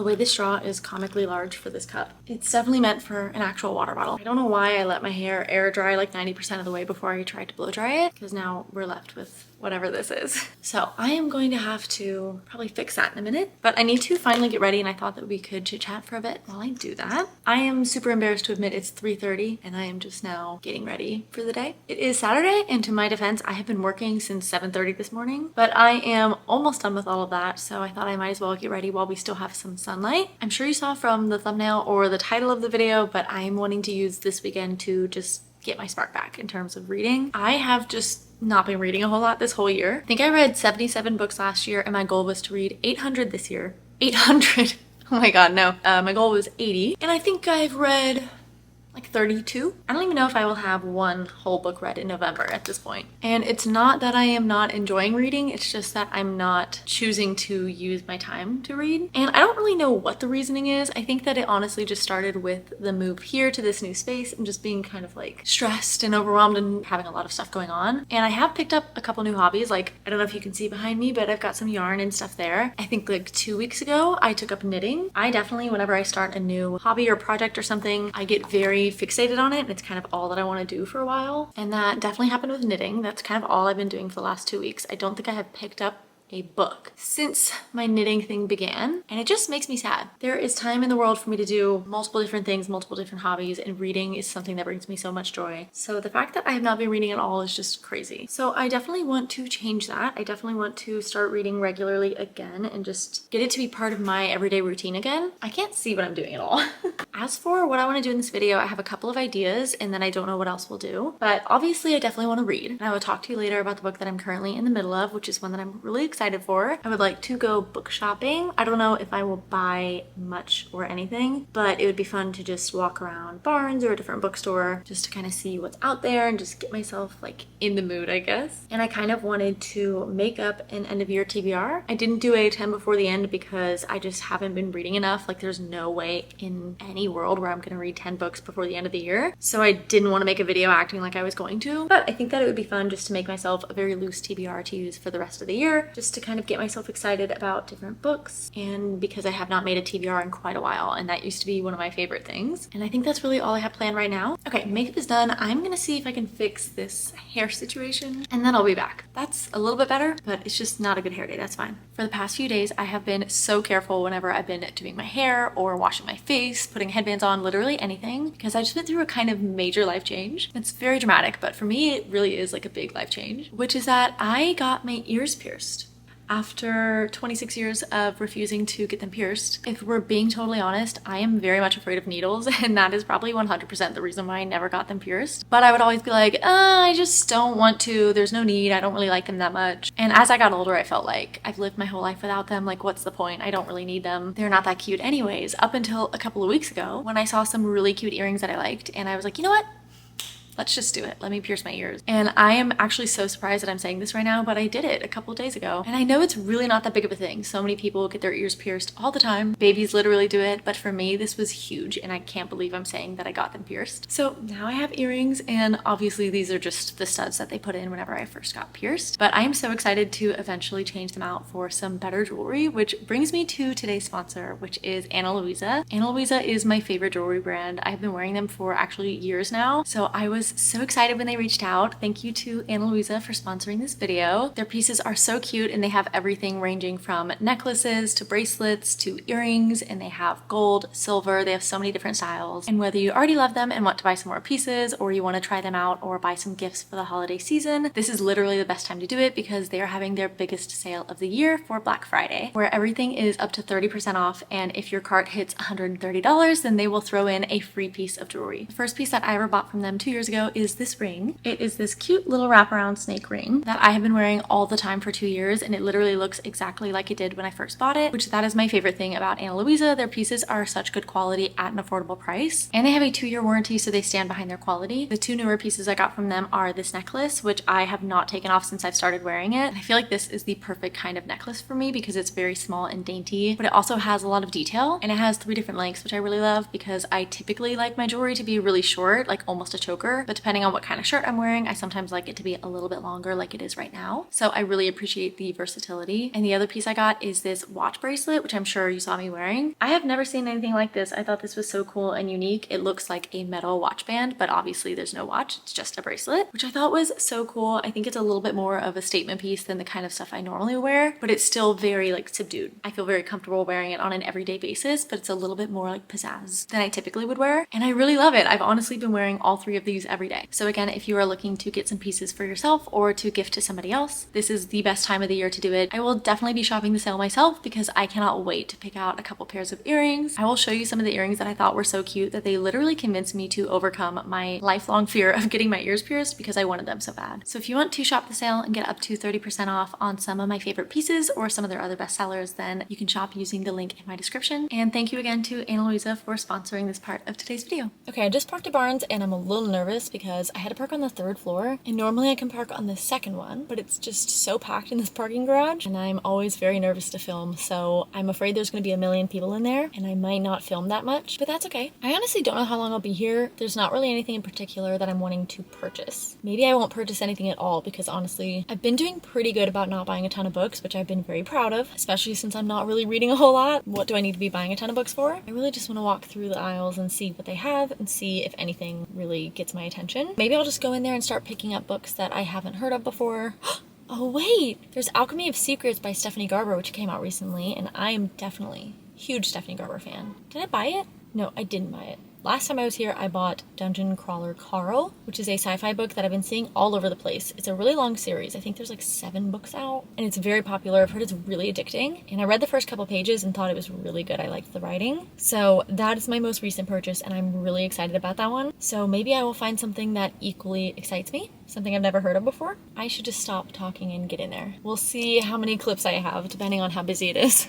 The way the straw is comically large for this cup. It's definitely meant for an actual water bottle. I don't know why I let my hair air dry like 90% of the way before I tried to blow dry it, because now we're left with whatever this is. So I am going to have to probably fix that in a minute, but I need to finally get ready, and I thought that we could chit chat for a bit while I do that. I am super embarrassed to admit it's 3:30 and I am just now getting ready for the day. It is Saturday, and to my defense, I have been working since 7:30 this morning, but I am almost done with all of that, so I thought I might as well get ready while we still have some sunlight. I'm sure you saw from the thumbnail or the title of the video, but I am wanting to use this weekend to just get my spark back in terms of reading. I have just not been reading a whole lot this whole year. I think I read 77 books last year, and my goal was to read 800 this year. 800! Oh my god, no. My goal was 80, and I think I've read like 32. I don't even know if I will have one whole book read in November at this point. And it's not that I am not enjoying reading, it's just that I'm not choosing to use my time to read. And I don't really know what the reasoning is. I think that it honestly just started with the move here to this new space and just being kind of like stressed and overwhelmed and having a lot of stuff going on. And I have picked up a couple new hobbies. Like, I don't know if you can see behind me, but I've got some yarn and stuff there. I think like 2 weeks ago, I took up knitting. I definitely, whenever I start a new hobby or project or something, I get very fixated on it, and it's kind of all that I want to do for a while. And that definitely happened with knitting. That's kind of all I've been doing for the last 2 weeks. I don't think I have picked up a book since my knitting thing began, and it just makes me sad. There is time in the world for me to do multiple different things, multiple different hobbies, and reading is something that brings me so much joy. So the fact that I have not been reading at all is just crazy. So I definitely want to change that. I definitely want to start reading regularly again and just get it to be part of my everyday routine again. I can't see what I'm doing at all. As for what I want to do in this video, I have a couple of ideas, and then I don't know what else we'll do. But obviously I definitely want to read, and I will talk to you later about the book that I'm currently in the middle of, which is one that I'm really excited for. I would like to go book shopping. I don't know if I will buy much or anything, but it would be fun to just walk around Barnes or a different bookstore just to kind of see what's out there and just get myself like in the mood, I guess. And I kind of wanted to make up an end of year TBR. I didn't do a 10 before the end because I just haven't been reading enough. Like, there's no way in any world where I'm gonna read 10 books before the end of the year. So I didn't want to make a video acting like I was going to, but I think that it would be fun just to make myself a very loose TBR to use for the rest of the year, just to kind of get myself excited about different books, and because I have not made a TBR in quite a while, and that used to be one of my favorite things. And I think that's really all I have planned right now. Okay, makeup is done. I'm gonna see if I can fix this hair situation, and then I'll be back. That's a little bit better, but it's just not a good hair day. That's fine. For the past few days, I have been so careful whenever I've been doing my hair or washing my face, putting headbands on, literally anything, because I just went through a kind of major life change. It's very dramatic, but for me, it really is like a big life change, which is that I got my ears pierced. After 26 years of refusing to get them pierced, if we're being totally honest, I am very much afraid of needles, and that is probably 100% the reason why I never got them pierced. But I would always be like, I just don't want to, there's no need, I don't really like them that much. And as I got older, I felt like I've lived my whole life without them, like what's the point? I don't really need them. They're not that cute anyways, up until a couple of weeks ago when I saw some really cute earrings that I liked, and I was like, you know what? Let's just do it. Let me pierce my ears. And I am actually so surprised that I'm saying this right now, but I did it a couple of days ago. And I know it's really not that big of a thing. So many people get their ears pierced all the time. Babies literally do it. But for me, this was huge. And I can't believe I'm saying that I got them pierced. So now I have earrings. And obviously these are just the studs that they put in whenever I first got pierced. But I am so excited to eventually change them out for some better jewelry, which brings me to today's sponsor, which is Ana Luisa. Ana Luisa is my favorite jewelry brand. I've been wearing them for actually years now. So I was so excited when they reached out. Thank you to Ana Luisa for sponsoring this video. Their pieces are so cute, and they have everything ranging from necklaces to bracelets to earrings, and they have gold, silver, they have so many different styles. And whether you already love them and want to buy some more pieces, or you want to try them out or buy some gifts for the holiday season, this is literally the best time to do it because they are having their biggest sale of the year for Black Friday, where everything is up to 30% off, and if your cart hits $130, then they will throw in a free piece of jewelry. The first piece that I ever bought from them 2 years ago is this ring. It is this cute little wraparound snake ring that I have been wearing all the time for 2 years, and it literally looks exactly like it did when I first bought it, which that is my favorite thing about Ana Luisa. Their pieces are such good quality at an affordable price, and they have a 2-year warranty, so they stand behind their quality. The 2 newer pieces I got from them are this necklace, which I have not taken off since I've started wearing it. And I feel like this is the perfect kind of necklace for me because it's very small and dainty, but it also has a lot of detail, and it has 3 different lengths, which I really love because I typically like my jewelry to be really short, like almost a choker. shorter, but depending on what kind of shirt I'm wearing, I sometimes like it to be a little bit longer like it is right now. So I really appreciate the versatility. And the other piece I got is this watch bracelet, which I'm sure you saw me wearing. I have never seen anything like this. I thought this was so cool and unique. It looks like a metal watch band, but obviously there's no watch. It's just a bracelet, which I thought was so cool. I think it's a little bit more of a statement piece than the kind of stuff I normally wear, but it's still very like subdued. I feel very comfortable wearing it on an everyday basis, but it's a little bit more like pizzazz than I typically would wear. And I really love it. I've honestly been wearing all three of these every day. So again, if you are looking to get some pieces for yourself or to gift to somebody else, this is the best time of the year to do it. I will definitely be shopping the sale myself because I cannot wait to pick out a couple pairs of earrings. I will show you some of the earrings that I thought were so cute that they literally convinced me to overcome my lifelong fear of getting my ears pierced because I wanted them so bad. So if you want to shop the sale and get up to 30% off on some of my favorite pieces or some of their other bestsellers, then you can shop using the link in my description. And thank you again to Ana Luisa for sponsoring this part of today's video. Okay, I just parked at Barnes and I'm a little nervous because I had to park on the 3rd floor and normally I can park on the 2nd one, but it's just so packed in this parking garage and I'm always very nervous to film, so I'm afraid there's going to be a million people in there and I might not film that much, but that's okay. I honestly don't know how long I'll be here. There's not really anything in particular that I'm wanting to purchase. Maybe I won't purchase anything at all because honestly, I've been doing pretty good about not buying a ton of books, which I've been very proud of, especially since I'm not really reading a whole lot. What do I need to be buying a ton of books for? I really just want to walk through the aisles and see what they have and see if anything really gets my attention. Maybe I'll just go in there and start picking up books that I haven't heard of before. Oh wait, there's Alchemy of Secrets by Stephanie Garber, which came out recently, and I am definitely a huge Stephanie Garber fan. Did I buy it? No, I didn't buy it. Last time I was here, I bought Dungeon Crawler Carl, which is a sci-fi book that I've been seeing all over the place. It's a really long series. I think there's like 7 books out, and it's very popular. I've heard it's really addicting, and I read the first couple pages and thought it was really good. I liked the writing. So that is my most recent purchase, and I'm really excited about that one. So maybe I will find something that equally excites me, something I've never heard of before. I should just stop talking and get in there. We'll see how many clips I have, depending on how busy it is.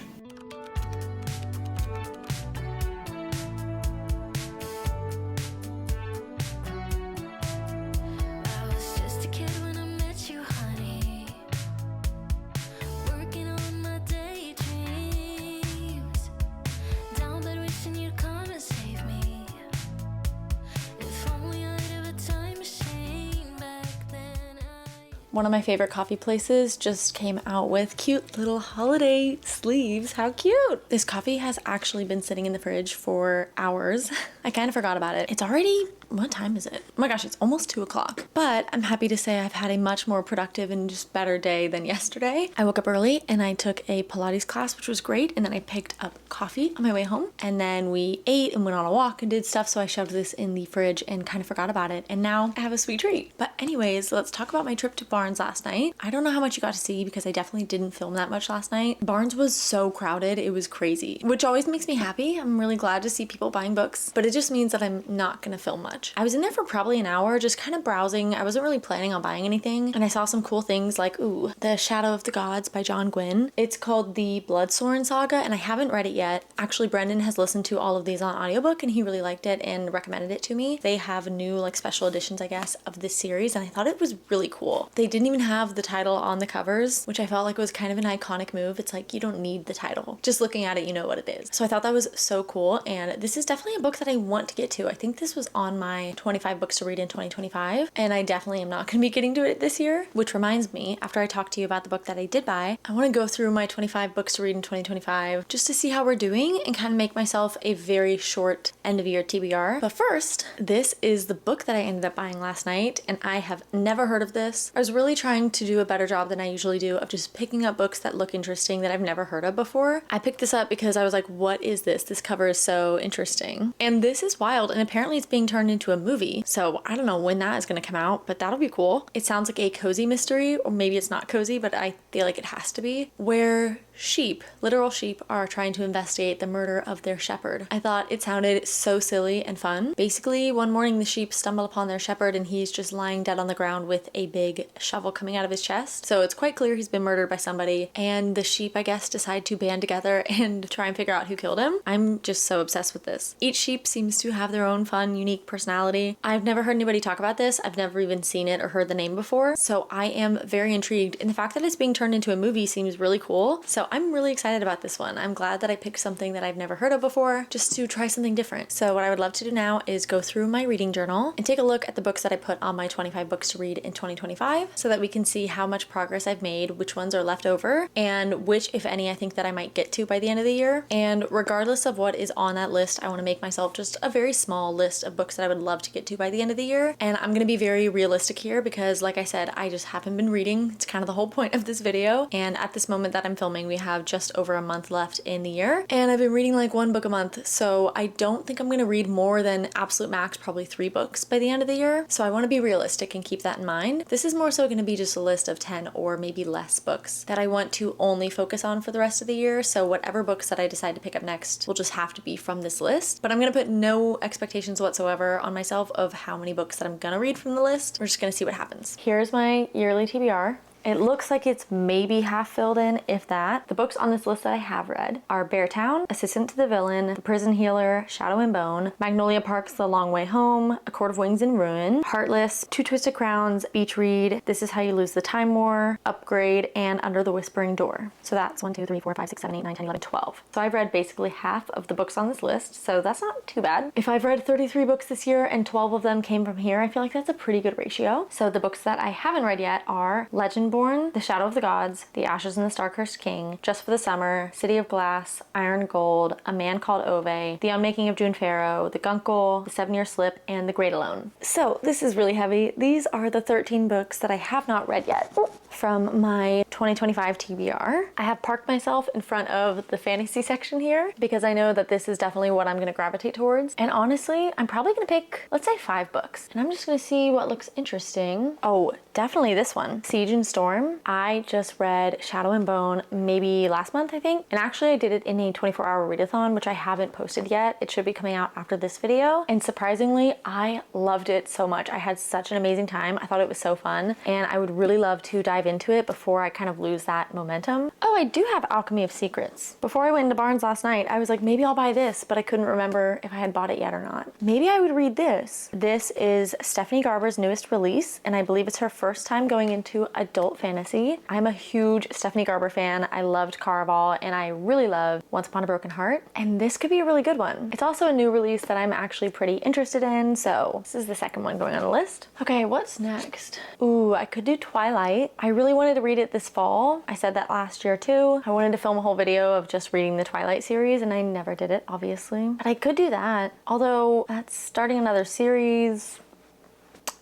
One of my favorite coffee places just came out with cute little holiday sleeves. How cute! This coffee has actually been sitting in the fridge for hours. I kind of forgot about it. It's already, what time is it? Oh my gosh, it's almost 2 o'clock. But I'm happy to say I've had a much more productive and just better day than yesterday. I woke up early and I took a Pilates class, which was great. And then I picked up coffee on my way home. And then we ate and went on a walk and did stuff. So I shoved this in the fridge and kind of forgot about it. And now I have a sweet treat. But anyways, let's talk about my trip to Barnes last night. I don't know how much you got to see because I definitely didn't film that much last night. Barnes was so crowded. It was crazy, which always makes me happy. I'm really glad to see people buying books, but it just means that I'm not going to film much. I was in there for probably an hour just kind of browsing. I wasn't really planning on buying anything, and I saw some cool things like, ooh, The Shadow of the Gods by John Gwynne. It's called the Bloodsorn Saga, and I haven't read it yet. Actually, Brendan has listened to all of these on audiobook, and he really liked it and recommended it to me. They have new like special editions, I guess, of this series, and I thought it was really cool. They didn't even have the title on the covers, which I felt like was kind of an iconic move. It's like, you don't need the title. Just looking at it, you know what it is. So I thought that was so cool, and this is definitely a book that I want to get to. I think this was on my 25 books to read in 2025, and I definitely am not going to be getting to it this year, which reminds me, after I talk to you about the book that I did buy, I want to go through my 25 books to read in 2025 just to see how we're doing and kind of make myself a very short end of year TBR. But first, this is the book that I ended up buying last night, and I have never heard of this. I was really trying to do a better job than I usually do of just picking up books that look interesting that I've never heard of before. I picked this up because I was like, what is this? This cover is so interesting. And this is wild, and apparently it's being turned into a movie. So I don't know when that is going to come out, but that'll be cool. It sounds like a cozy mystery, or maybe it's not cozy, but I feel like it has to be, where sheep, literal sheep, are trying to investigate the murder of their shepherd. I thought it sounded so silly and fun. Basically, one morning the sheep stumble upon their shepherd and he's just lying dead on the ground with a big shovel coming out of his chest. So it's quite clear he's been murdered by somebody, and the sheep, I guess, decide to band together and try and figure out who killed him. I'm just so obsessed with this. Each sheep seems to have their own fun, unique personality. I've never heard anybody talk about this. I've never even seen it or heard the name before. So I am very intrigued. And the fact that it's being turned into a movie seems really cool. So So I'm really excited about this one. I'm glad that I picked something that I've never heard of before just to try something different. So what I would love to do now is go through my reading journal and take a look at the books that I put on my 25 books to read in 2025 so that we can see how much progress I've made, which ones are left over, and which, if any, I think that I might get to by the end of the year. And regardless of what is on that list, I want to make myself just a very small list of books that I would love to get to by the end of the year. And I'm going to be very realistic here because, like I said, I just haven't been reading. It's kind of the whole point of this video. And at this moment that I'm filming, we have just over a month left in the year. And I've been reading like one book a month. So I don't think I'm going to read more than absolute max, probably 3 books by the end of the year. So I want to be realistic and keep that in mind. This is more so going to be just a list of 10 or maybe less books that I want to only focus on for the rest of the year. So whatever books that I decide to pick up next will just have to be from this list. But I'm going to put no expectations whatsoever on myself of how many books that I'm going to read from the list. We're just going to see what happens. Here's my yearly TBR. It looks like it's maybe half filled in, if that. The books on this list that I have read are Beartown, Assistant to the Villain, The Prison Healer, Shadow and Bone, Magnolia Park's The Long Way Home, A Court of Wings and Ruin, Heartless, Two Twisted Crowns, Beach Read, This Is How You Lose the Time War, Upgrade, and Under the Whispering Door. So that's 1, 2, 3, 4, 5, 6, 7, 8, 9, 10, 11, 12. So I've read basically half of the books on this list, so that's not too bad. If I've read 33 books this year and 12 of them came from here, I feel like that's a pretty good ratio. So the books that I haven't read yet are Legendborn, The Shadow of the Gods, The Ashes and the Star-Cursed King, Just for the Summer, City of Glass, Iron Gold, A Man Called Ove, The Unmaking of June Farrow, The Guncle, The 7-Year Slip, and The Great Alone. So this is really heavy. These are the 13 books that I have not read yet from my 2025 TBR. I have parked myself in front of the fantasy section here because I know that this is definitely what I'm going to gravitate towards. And honestly, I'm probably going to pick, let's say 5 books. And I'm just going to see what looks interesting. Oh, definitely this one, Siege and Storm. I just read Shadow and Bone maybe last month, I think. And actually I did it in a 24-hour readathon, which I haven't posted yet. It should be coming out after this video. And surprisingly, I loved it so much. I had such an amazing time. I thought it was so fun. And I would really love to dive into it before I kind of lose that momentum. Oh, I do have Alchemy of Secrets. Before I went into Barnes last night, I was like, maybe I'll buy this, but I couldn't remember if I had bought it yet or not. Maybe I would read this. This is Stephanie Garber's newest release, and I believe it's her first time going into adult fantasy. I'm a huge Stephanie Garber fan. I loved Caraval, and I really loved Once Upon a Broken Heart, and this could be a really good one. It's also a new release that I'm actually pretty interested in, so this is the second one going on the list. Okay, what's next? Ooh, I could do Twilight. I really wanted to read it this fall. I said that last year too. I wanted to film a whole video of just reading the Twilight series, and I never did it, obviously. But I could do that, although that's starting another series.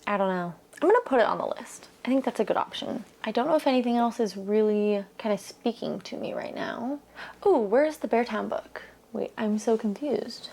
I don't know. I'm gonna put it on the list. I think that's a good option. I don't know if anything else is really kind of speaking to me right now. Ooh, where's the Beartown book? Wait, I'm so confused.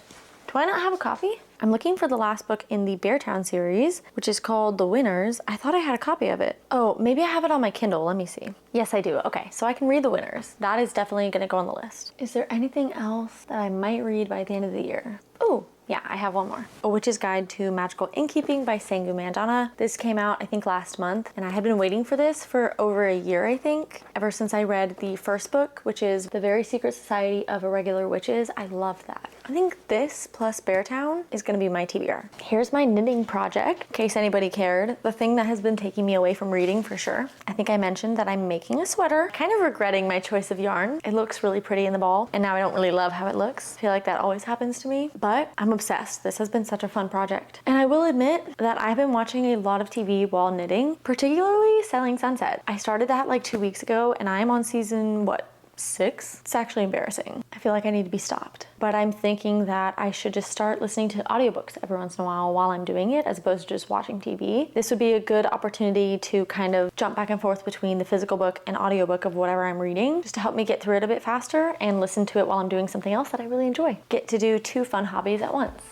Do I not have a copy? I'm looking for the last book in the Beartown series, which is called The Winners. I thought I had a copy of it. Oh, maybe I have it on my Kindle. Let me see. Yes, I do. Okay, so I can read The Winners. That is definitely gonna go on the list. Is there anything else that I might read by the end of the year? Ooh, yeah, I have one more. A Witch's Guide to Magical Innkeeping by Sangu Mandana. This came out, I think, last month, and I had been waiting for this for over a year, I think. Ever since I read the first book, which is The Very Secret Society of Irregular Witches. I love that. I think this plus Beartown is gonna be my TBR. Here's my knitting project, in case anybody cared. The thing that has been taking me away from reading for sure. I think I mentioned that I'm making a sweater. Kind of regretting my choice of yarn. It looks really pretty in the ball, and now I don't really love how it looks. I feel like that always happens to me, but I'm obsessed. This has been such a fun project. And I will admit that I've been watching a lot of TV while knitting, particularly Selling Sunset. I started that like 2 weeks ago, and I'm on season, what, 6? It's actually embarrassing. I feel like I need to be stopped. But I'm thinking that I should just start listening to audiobooks every once in a while I'm doing it, as opposed to just watching TV. This would be a good opportunity to kind of jump back and forth between the physical book and audiobook of whatever I'm reading, just to help me get through it a bit faster and listen to it while I'm doing something else that I really enjoy. Get to do 2 fun hobbies at once.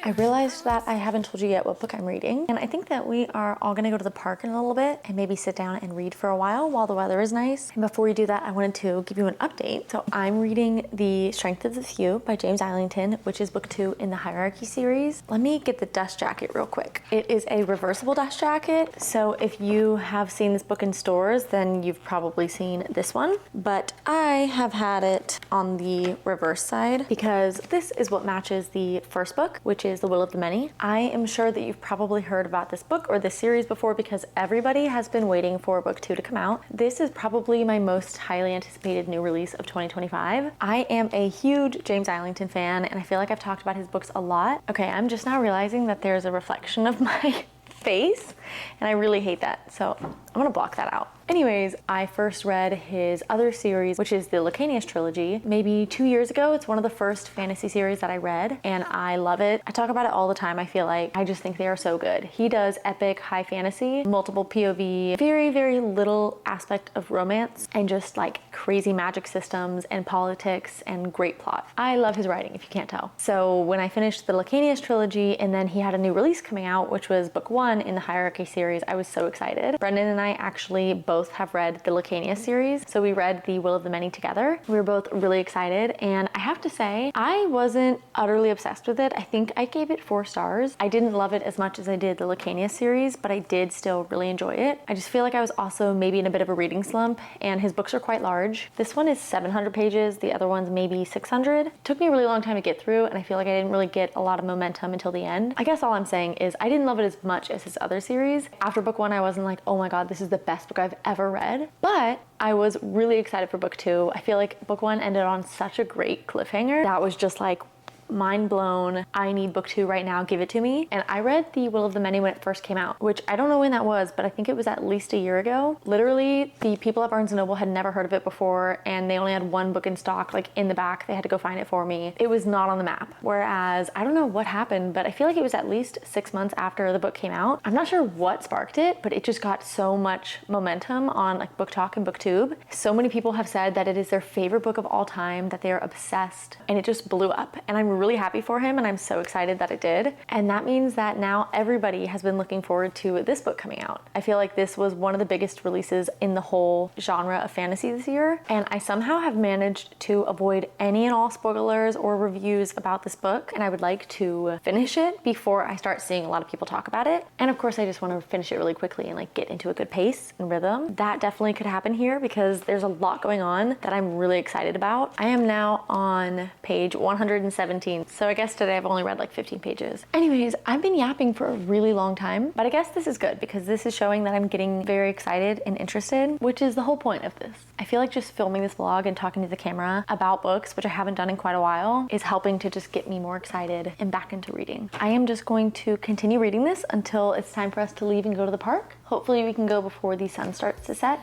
I I realized that I haven't told you yet what book I'm reading, and I think that we are all gonna go to the park in a little bit and maybe sit down and read for a while the weather is nice. And before we do that, I wanted to give you an update. So I'm reading The Strength of the Few by James Islington, which is book 2 in the Hierarchy series. Let me get the dust jacket real quick. It is a reversible dust jacket, so if you have seen this book in stores, then you've probably seen this one, but I have had it on the reverse side because this is what matches the first book, which is The Will of the Many. I am sure that you've probably heard about this book or this series before because everybody has been waiting for book 2 to come out. This is probably my most highly anticipated new release of 2025. I am a huge James Islington fan, and I feel like I've talked about his books a lot. Okay, I'm just now realizing that there's a reflection of my face, and I really hate that, so I'm gonna block that out. Anyways, I first read his other series, which is the Lacanius trilogy, maybe 2 years ago. It's one of the first fantasy series that I read, and I love it. I talk about it all the time, I feel like. I just think they are so good. He does epic high fantasy, multiple POV, very, very little aspect of romance, and just like crazy magic systems and politics and great plot. I love his writing, if you can't tell. So when I finished the Lacanius trilogy, and then he had a new release coming out, which was book 1 in the Hierarchy series, I was so excited. Brendan and I actually both have read the Lacanius series, so we read The Will of the Many together. We were both really excited, and I have to say, I wasn't utterly obsessed with it. I think I gave it 4 stars. I didn't love it as much as I did the Lacanius series, but I did still really enjoy it. I just feel like I was also maybe in a bit of a reading slump, and his books are quite large. This one is 700 pages, the other one's maybe 600. It took me a really long time to get through, and I feel like I didn't really get a lot of momentum until the end. I guess all I'm saying is I didn't love it as much as his other series. After book 1, I wasn't like, oh my god, this is the best book I've ever read, but I was really excited for book 2. I feel like book 1 ended on such a great cliffhanger that was just like, mind blown. I need book 2 right now, give it to me. And I read The Will of the Many when it first came out, which I don't know when that was, but I think it was at least a year ago. Literally, the people at Barnes & Noble had never heard of it before, and they only had 1 book in stock, like in the back. They had to go find it for me. It was not on the map. Whereas, I don't know what happened, but I feel like it was at least 6 months after the book came out. I'm not sure what sparked it, but it just got so much momentum on like Book Talk and BookTube. So many people have said that it is their favorite book of all time, that they are obsessed, and it just blew up. And I'm really happy for him, and I'm so excited that it did. And that means that now everybody has been looking forward to this book coming out. I feel like this was one of the biggest releases in the whole genre of fantasy this year, and I somehow have managed to avoid any and all spoilers or reviews about this book, and I would like to finish it before I start seeing a lot of people talk about it. And of course, I just want to finish it really quickly and like get into a good pace and rhythm. That definitely could happen here because there's a lot going on that I'm really excited about. I am now on page 117. So I guess today I've only read like 15 pages. Anyways, I've been yapping for a really long time, but I guess this is good because this is showing that I'm getting very excited and interested, which is the whole point of this. I feel like just filming this vlog and talking to the camera about books, which I haven't done in quite a while, is helping to just get me more excited and back into reading. I am just going to continue reading this until it's time for us to leave and go to the park. Hopefully we can go before the sun starts to set.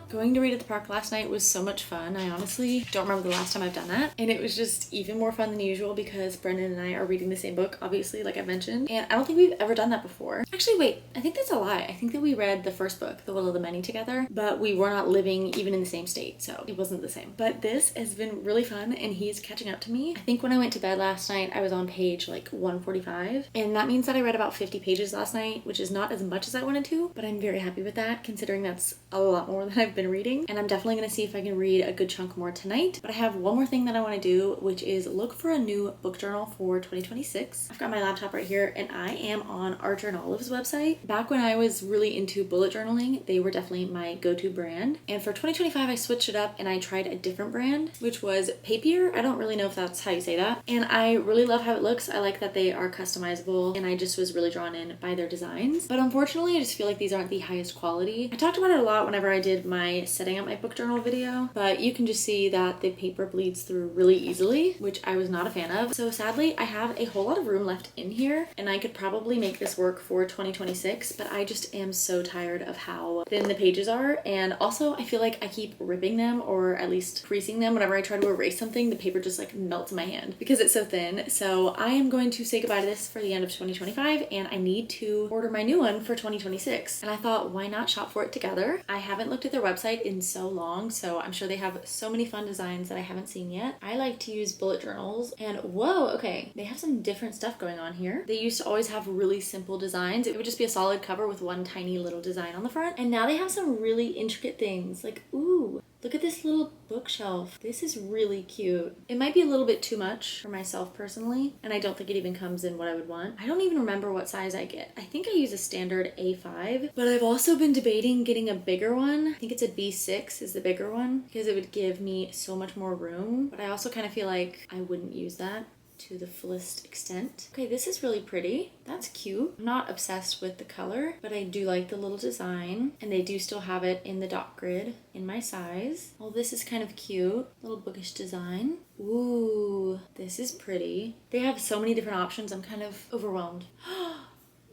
Going to read at the park last night was so much fun. I honestly don't remember the last time I've done that. And it was just even more fun than usual because Brendan and I are reading the same book, obviously, like I mentioned. And I don't think we've ever done that before. Actually, wait, I think that's a lie. I think that we read the first book, The Will of the Many, together, but we were not living even in the same state, so it wasn't the same. But this has been really fun and he's catching up to me. I think when I went to bed last night, I was on page like 145. And that means that I read about 50 pages last night, which is not as much as I wanted to, but I'm very happy with that considering that's a lot more than I've been reading. And I'm definitely going to see if I can read a good chunk more tonight. But I have one more thing that I want to do, which is look for a new book journal for 2026. I've got my laptop right here and I am on Archer and Olive's website. Back when I was really into bullet journaling, they were definitely my go-to brand. And for 2025, I switched it up and I tried a different brand, which was Papier. I don't really know if that's how you say that. And I really love how it looks. I like that they are customizable and I just was really drawn in by their designs. But unfortunately, I just feel like these aren't the highest quality. I talked about it a lot whenever I did my my setting up my book journal video, but you can just see that the paper bleeds through really easily, which I was not a fan of. So sadly, I have a whole lot of room left in here, and I could probably make this work for 2026, but I just am so tired of how thin the pages are. And also I feel like I keep ripping them, or at least creasing them. Whenever I try to erase something, the paper just like melts in my hand because it's so thin. So I am going to say goodbye to this for the end of 2025, and I need to order my new one for 2026. And I thought, why not shop for it together? I haven't looked at their website in so long, so I'm sure they have so many fun designs that I haven't seen yet. I like to use bullet journals, and whoa, okay, they have some different stuff going on here. They used to always have really simple designs. It would just be a solid cover with one tiny little design on the front, and now they have some really intricate things. Like, ooh, look at this little bookshelf. This is really cute. It might be a little bit too much for myself personally, and I don't think it even comes in what I would want. I don't even remember what size I get. I think I use a standard A5, but I've also been debating getting a bigger one. I think it's a B6 is the bigger one, because it would give me so much more room, but I also kind of feel like I wouldn't use that to the fullest extent. Okay, this is really pretty. That's cute. I'm not obsessed with the color, but I do like the little design, and they do still have it in the dot grid in my size. Well, this is kind of cute. Little bookish design. Ooh, this is pretty. They have so many different options. I'm kind of overwhelmed.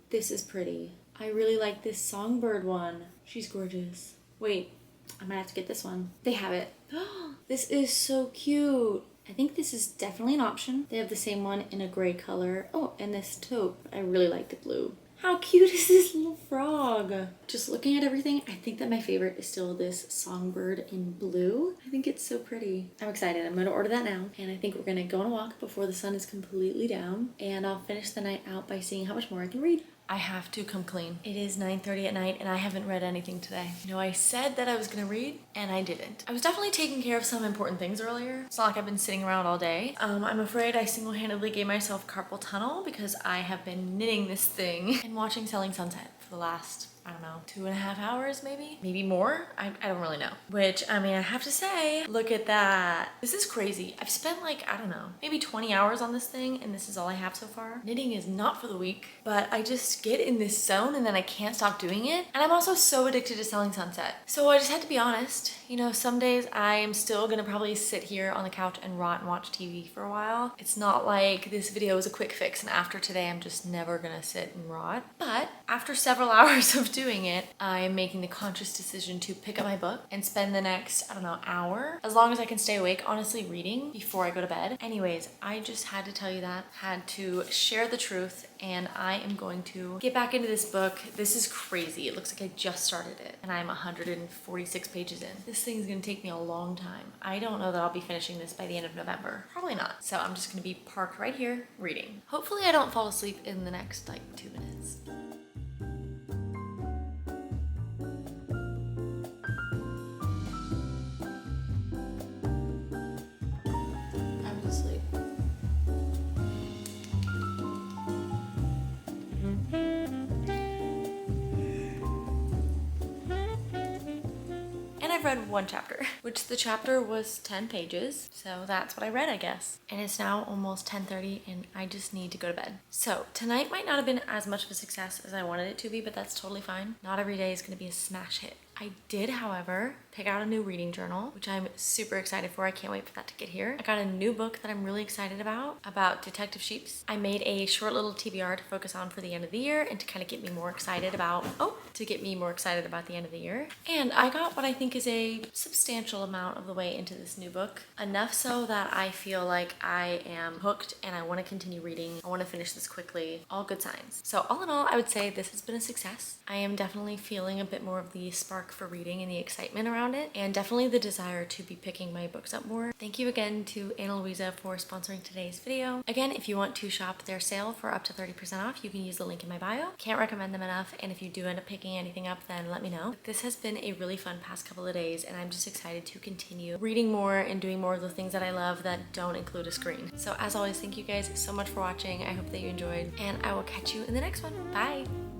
This is pretty. I really like this songbird one. She's gorgeous. Wait, I might have to get this one. They have it. This is so cute. I think this is definitely an option. They have the same one in a gray color. Oh, and this taupe. I really like the blue. How cute is this little frog? Just looking at everything, I think that my favorite is still this songbird in blue. I think it's so pretty. I'm excited. I'm gonna order that now. And I think we're gonna go on a walk before the sun is completely down. And I'll finish the night out by seeing how much more I can read. I have to come clean. It is 9:30 at night and I haven't read anything today. You know, I said that I was gonna read and I didn't. I was definitely taking care of some important things earlier. It's not like I've been sitting around all day. I'm afraid I single-handedly gave myself carpal tunnel because I have been knitting this thing and watching Selling Sunset for the last, I don't know, 2.5 hours maybe more. I don't really know. Which, I mean, I have to say, look at that. This is crazy. I've spent like, I don't know, maybe 20 hours on this thing, and this is all I have so far. Knitting is not for the weak, but I just get in this zone and then I can't stop doing it. And I'm also so addicted to Selling Sunset. So I just had to be honest. You know, some days I am still gonna probably sit here on the couch and rot and watch TV for a while. It's not like this video is a quick fix and after today I'm just never gonna sit and rot. But after several hours of doing it, I am making the conscious decision to pick up my book and spend the next, I don't know, hour, as long as I can stay awake, honestly, reading before I go to bed. Anyways, I just had to tell you that, had to share the truth, and I am going to get back into this book. This is crazy. It looks like I just started it and I'm 146 pages in. This thing's gonna take me a long time. I don't know that I'll be finishing this by the end of November. Probably not. So I'm just gonna be parked right here reading. Hopefully I don't fall asleep in the next like 2 minutes. I was asleep. I've read one chapter, which the chapter was 10 pages. So that's what I read, I guess. And it's now almost 10:30 and I just need to go to bed. So tonight might not have been as much of a success as I wanted it to be, but that's totally fine. Not every day is gonna be a smash hit. I did, however, pick out a new reading journal, which I'm super excited for. I can't wait for that to get here. I got a new book that I'm really excited about Detective Sheeps. I made a short little TBR to focus on for the end of the year and to kind of get me more excited about, the end of the year. And I got what I think is a substantial amount of the way into this new book. Enough so that I feel like I am hooked and I want to continue reading. I want to finish this quickly. All good signs. So all in all, I would say this has been a success. I am definitely feeling a bit more of the spark for reading and the excitement around it, and definitely the desire to be picking my books up more. Thank you again to Ana Luisa for sponsoring today's video. Again, if you want to shop their sale for up to 30% off, you can use the link in my bio. Can't recommend them enough, and if you do end up picking anything up, then let me know. This has been a really fun past couple of days, and I'm just excited to continue reading more and doing more of the things that I love that don't include a screen. So as always, thank you guys so much for watching. I hope that you enjoyed, and I will catch you in the next one. Bye!